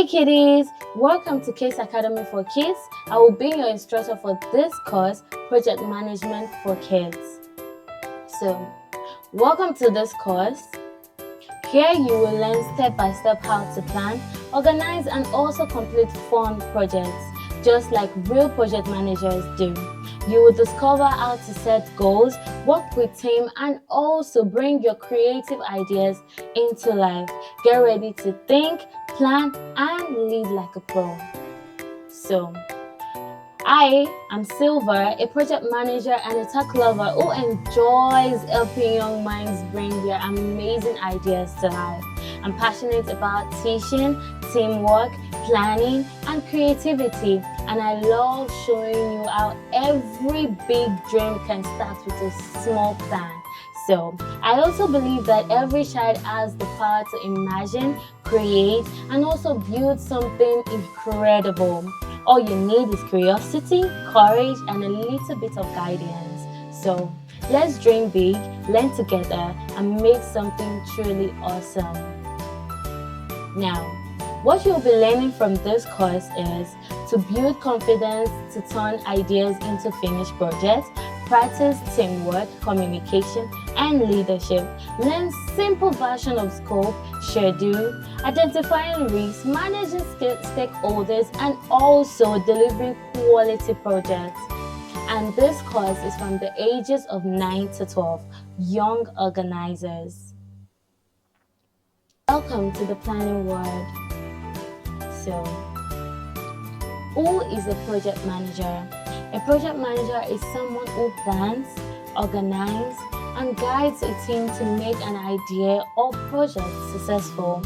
Hey kiddies, welcome to QACE Academy for Kids. I will be your instructor for this course, Project Management for Kids. So, welcome to this course. Here you will learn step by step how to plan, organize and also complete fun projects, just like real project managers do. You will discover how to set goals, work with team, and also bring your creative ideas into life. Get ready to think, plan, and lead like a pro. So, I am Silver, a project manager and a tech lover who enjoys helping young minds bring their amazing ideas to life. I'm passionate about teaching, teamwork, planning, and creativity, and I love showing you how every big dream can start with a small plan. So, I also believe that every child has the power to imagine, create, and also build something incredible. All you need is curiosity, courage, and a little bit of guidance. So, let's dream big, learn together, and make something truly awesome. Now, what you'll be learning from this course is to build confidence, to turn ideas into finished projects, practice teamwork, communication, and leadership, learn simple version of scope, schedule, identifying risks, managing stakeholders, and also delivering quality projects. And this course is from the ages of 9 to 12, young organizers. Welcome to the planning world. So, who is a project manager? A project manager is someone who plans, organizes, and guides a team to make an idea or project successful.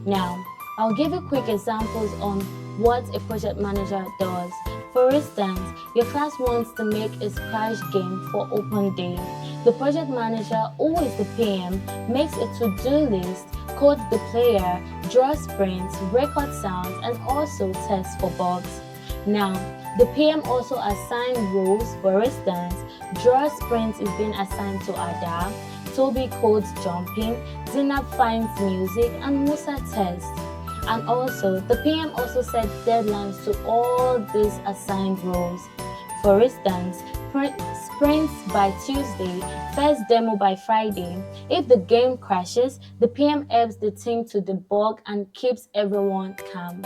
Now, I'll give you quick examples on what a project manager does. For instance, your class wants to make a scratch game for open day. The project manager, who is the PM, makes a to-do list, codes the player, draws sprints, records sounds, and also tests for bugs. Now, the PM also assigns roles. For instance, draw sprints is being assigned to Ada, Toby codes jumping, Zainab finds music, and Musa tests. And also, the PM also set deadlines to all these assigned roles. For instance, sprints by Tuesday, first demo by Friday. If the game crashes, the PM helps the team to debug and keeps everyone calm.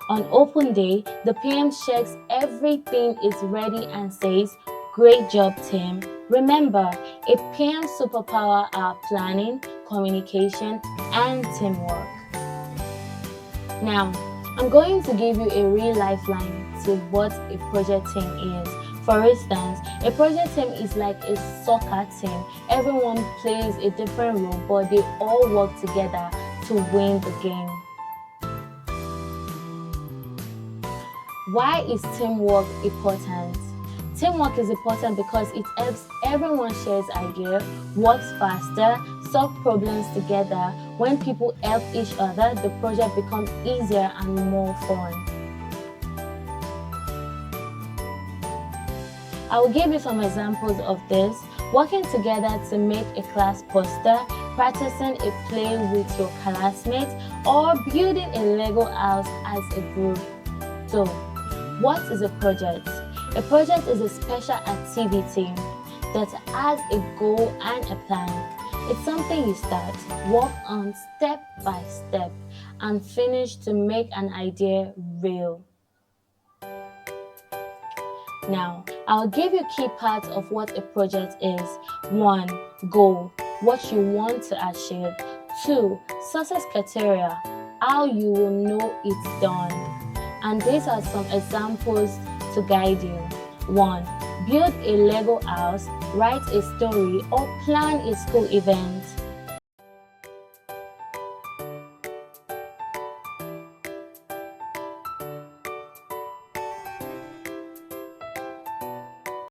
On open day, the PM checks everything is ready and says, "Great job, team." Remember, a PM's superpower are planning, communication, and teamwork. Now, I'm going to give you a real lifeline to what a project team is. For instance, a project team is like a soccer team. Everyone plays a different role, but they all work together to win the game. Why is teamwork important? Teamwork is important because it helps everyone shares ideas, works faster, solve problems together. When people help each other, the project becomes easier and more fun. I will give you some examples of this. Working together to make a class poster, practicing a play with your classmates, or building a Lego house as a group. So, what is a project? A project is a special activity that has a goal and a plan. It's something you start, work on step by step, and finish to make an idea real. Now, I'll give you key parts of what a project is. 1. Goal, what you want to achieve. 2. Success criteria, how you will know it's done. And these are some examples to guide you. 1. Build a Lego house, write a story, or plan a school event.